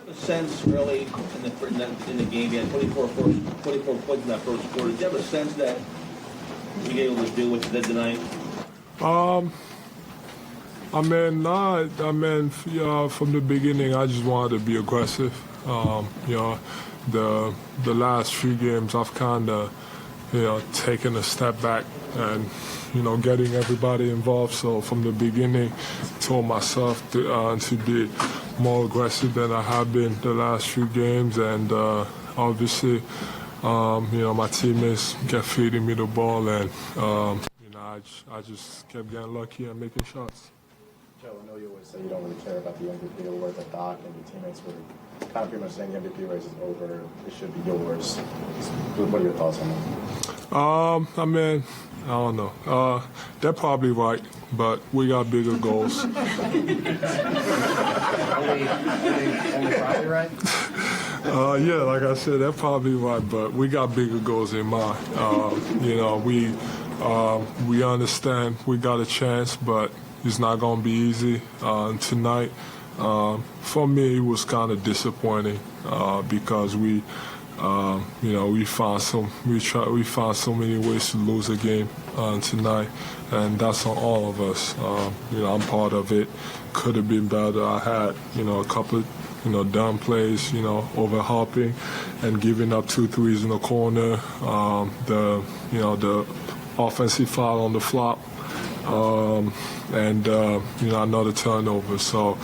have a sense really in the game? You had 24 points in that first quarter. Did you have a sense that you were able to do what you did tonight? From the beginning, I just wanted to be aggressive. The last few games, I've kind of, taken a step back and, getting everybody involved. So from the beginning, told myself to be more aggressive than I have been the last few games. And obviously, my teammates kept feeding me the ball, and I just kept getting lucky and making shots. Joe, I know you always say you don't really care about the MVP award, but Doc and your teammates were kind of pretty much saying the MVP race is over. It should be yours. What are your thoughts on that? I don't know. They're probably right, but we got bigger goals. Only probably right? Yeah, like I said, they're probably right, but we got bigger goals in mind. We understand we got a chance, but it's not going to be easy tonight. For me, it was kind of disappointing because we found so many ways to lose a game tonight, and that's on all of us. I'm part of it. Could have been better. I had a couple dumb plays, over helping and giving up 2 threes in the corner. The offensive foul on the flop. Another turnover. So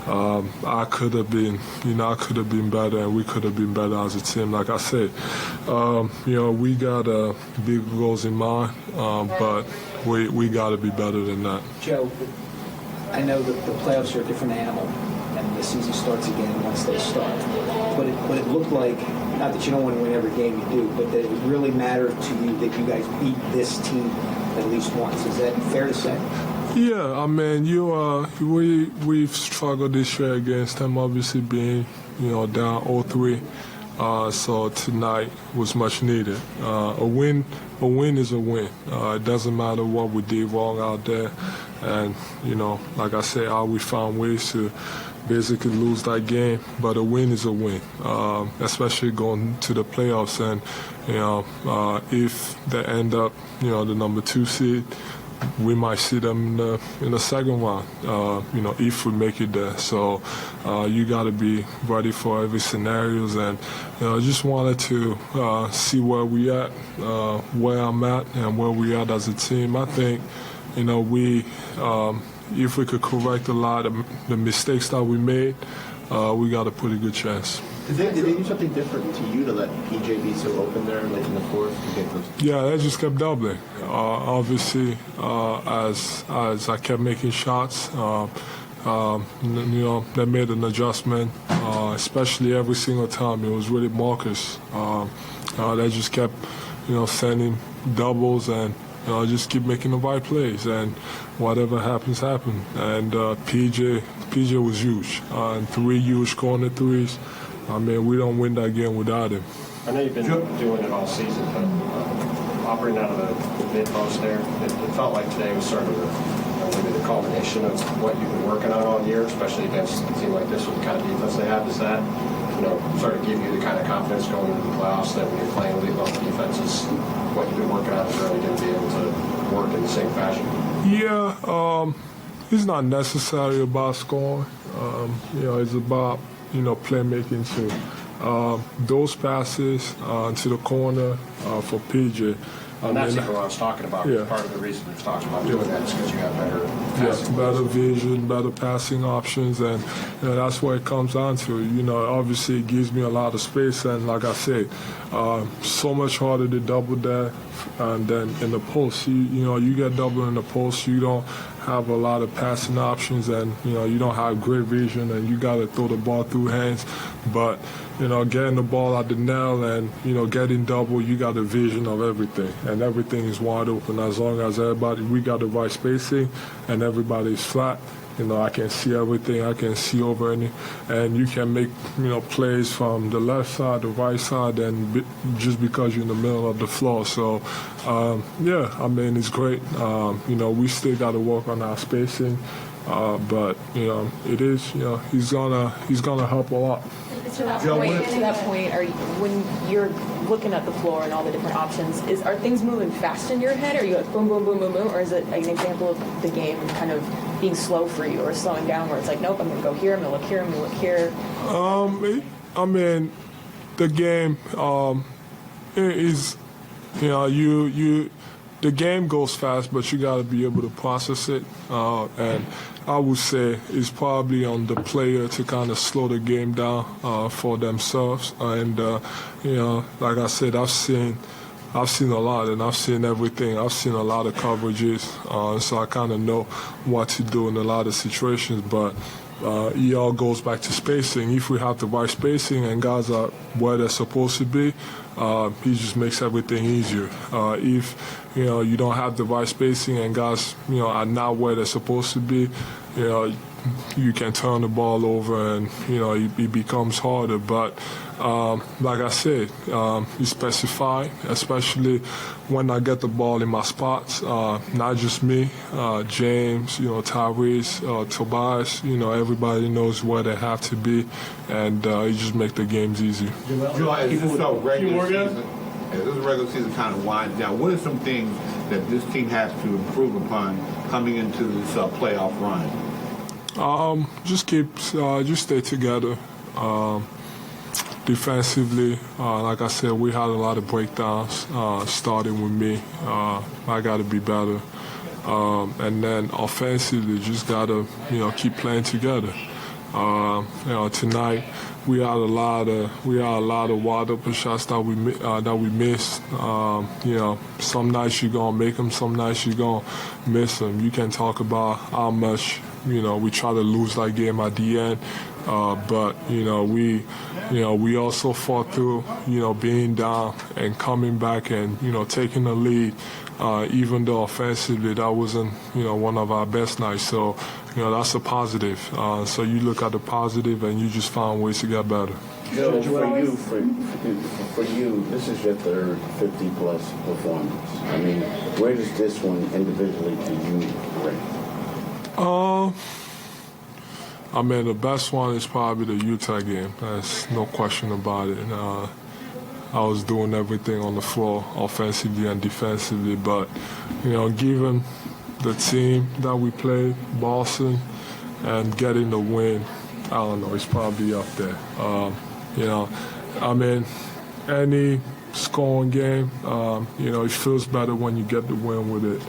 I could have been better, and we could have been better as a team. Like I said, we got big goals in mind, but we got to be better than that. Joe, I know that the playoffs are a different animal, and the season starts again once they start. But it looked like, not that you don't want to win every game you do, but that it really mattered to you that you guys beat this team at least once. Is that fair to say? Yeah, we've struggled this year against them, obviously being down 0-3. So tonight was much needed. A win is a win. It doesn't matter what we did wrong out there, and like I said, we found ways to basically lose that game. But a win is a win, especially going to the playoffs. And if they end up the number 2 seed, we might see them in the second round, if we make it there. So you got to be ready for every scenarios, and I just wanted to see where we at, where I'm at, and where we at as a team. I think, if we could correct a lot of the mistakes that we made, we got a pretty good chance. Did they do something different to you to let PJ be so open there late in the fourth? Yeah, they just kept doubling. Obviously, as I kept making shots, they made an adjustment, especially every single time. It was really Marcus. They just kept, sending doubles and just keep making the right plays, and whatever happens, happen. And PJ was huge, and 3 huge corner threes. We don't win that game without him. I know you've been doing it all season, but operating out of the mid-post there, it felt like today was sort of maybe the culmination of what you've been working on all year, especially against a team like this with the kind of defense they have. Does that, sort of give you the kind of confidence going into the playoffs that when you're playing elite level defenses, what you've been working on is really going to be able to work in the same fashion? Yeah, it's not necessarily about scoring. It's about playmaking too. Those passes to the corner for PJ. And that's even what I was talking about. Yeah. Part of the reason we're talking about doing that is because you have better better vision, better passing options, and that's what it comes down to. Obviously it gives me a lot of space, and like I said, so much harder to double that, and then in the post, you get double in the post, you don't have a lot of passing options, and you don't have great vision, and you got to throw the ball through hands. But getting the ball at the nail and getting double, you got a vision of everything, and everything is wide open. As long as we got the right spacing and everybody's flat, I can see everything. I can see over and you can make plays from the left side, the right side, and just because you're in the middle of the floor. So it's great. We still got to work on our spacing. But it is. He's gonna help a lot. To that point, when you're looking at the floor and all the different options, are things moving fast in your head? Are you like boom, boom, boom, boom, boom, or is it like an example of the game kind of being slow for you or slowing down, where it's like, nope, I'm gonna go here, I'm gonna look here, I'm gonna look here? I mean, the game is, the game goes fast, but you got to be able to process it. And I would say it's probably on the player to kind of slow the game down for themselves. And like I said, I've seen a lot, and I've seen everything. I've seen a lot of coverages, so I kind of know what to do in a lot of situations. But it all goes back to spacing. If we have the right spacing and guys are where they're supposed to be, he just makes everything easier. If you don't have the right spacing and guys are not where they're supposed to be, you can turn the ball over and it becomes harder. But like I said, you specify, especially when I get the ball in my spots. Not just me, James, Tyrese, Tobias. Everybody knows where they have to be, and it just makes the games easier. Joel, as this regular season kind of winds down, what are some things that this team has to improve upon coming into this playoff run? Just stay together. Defensively, like I said, we had a lot of breakdowns, starting with me. I got to be better. And then offensively, just got to, keep playing together. Tonight we had a lot of wide open shots that we missed. Some nights you're gonna make them, some nights you're gonna miss them. You can talk about how much we try to lose that game at the end, but we also fought through being down and coming back and taking the lead. Even though offensively that wasn't one of our best nights, so that's a positive. So you look at the positive and you just find ways to get better. Joe, for you, this is your third 50-plus performance. I mean, where does this one individually to you rank? I mean, the best one is probably the Utah game. There's no question about it. I was doing everything on the floor, offensively and defensively, but given the team that we played, Boston, and getting the win, I don't know, it's probably up there. I mean, any scoring game, it feels better when you get the win with it.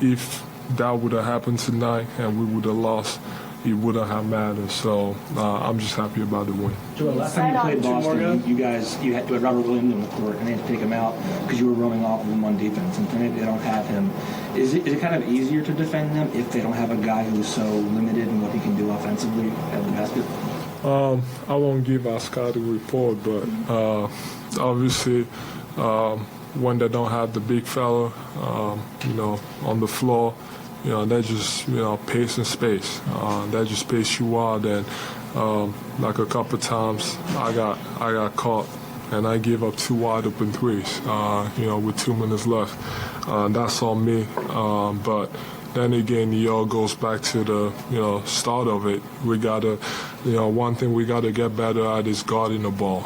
If that would have happened tonight and we would have lost, it wouldn't have mattered. So I'm just happy about the win. Joel, last time you played Boston, you had Robert Williams on the court, and they had to take him out because you were running off of him on defense, and tonight they don't have him. Is it kind of easier to defend them if they don't have a guy who's so limited in what he can do offensively at the basket? I won't give our scouting report, but obviously when they don't have the big fella, on the floor, they just, pace and space. They just space you out, and like a couple times I got caught and I gave up 2 wide open threes, with 2 minutes left. That's on me. But then again, it all goes back to the, start of it. We gotta, one thing we gotta get better at is guarding the ball.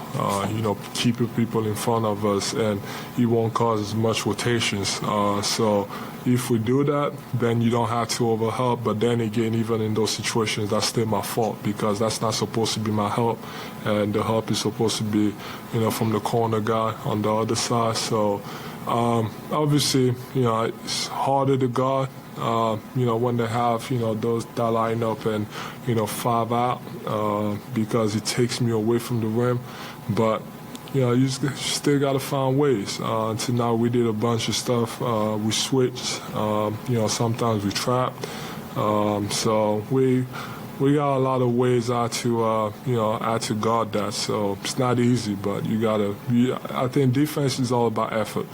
Keeping people in front of us, and it won't cause as much rotations. So if we do that, then you don't have to overhelp. But then again, even in those situations, that's still my fault because that's not supposed to be my help, and the help is supposed to be, from the corner guy on the other side. So obviously, it's harder to guard. When they have, that lineup and, 5 out, because it takes me away from the rim. But, you still got to find ways. Tonight we did a bunch of stuff. We switched. Sometimes we trapped. So we got a lot of ways how to guard that. So it's not easy, but I think defense is all about effort.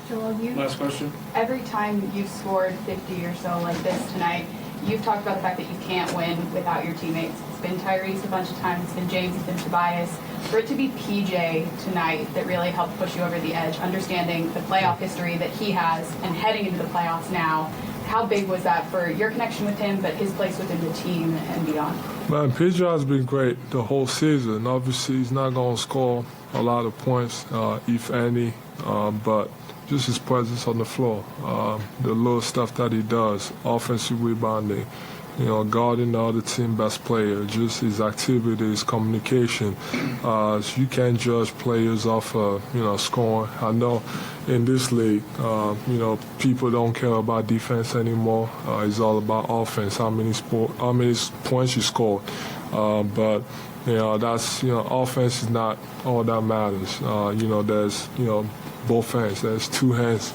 Joel, Last question. every time you've scored 50 or so like this tonight, you've talked about the fact that you can't win without your teammates. It's been Tyrese a bunch of times, it's been James, it's been Tobias. For it to be PJ tonight that really helped push you over the edge, understanding the playoff history that he has and heading into the playoffs now, how big was that for your connection with him, but his place within the team and beyond? Man, PJ has been great the whole season. Obviously, he's not going to score a lot of points, if any, but just his presence on the floor, the little stuff that he does, offensive rebounding, guarding the other team best player, just his activities, communication. So you can't judge players off scoring. I know in this league, people don't care about defense anymore. It's all about offense, how many points you score. But that's offense is not all that matters. There's both hands. There's two hands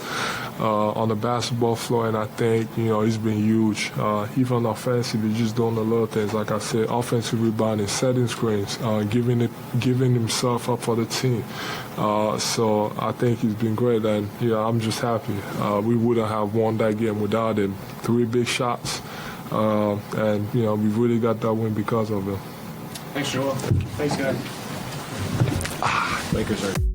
on the basketball floor, and I think he's been huge. Even offensively, just doing the little things. Like I said, offensive rebounding, setting screens, giving himself up for the team. So I think he's been great, and I'm just happy. We wouldn't have won that game without him. 3 big shots, and we really got that win because of him. Thanks, Joel. Thanks, guys. Lakers are.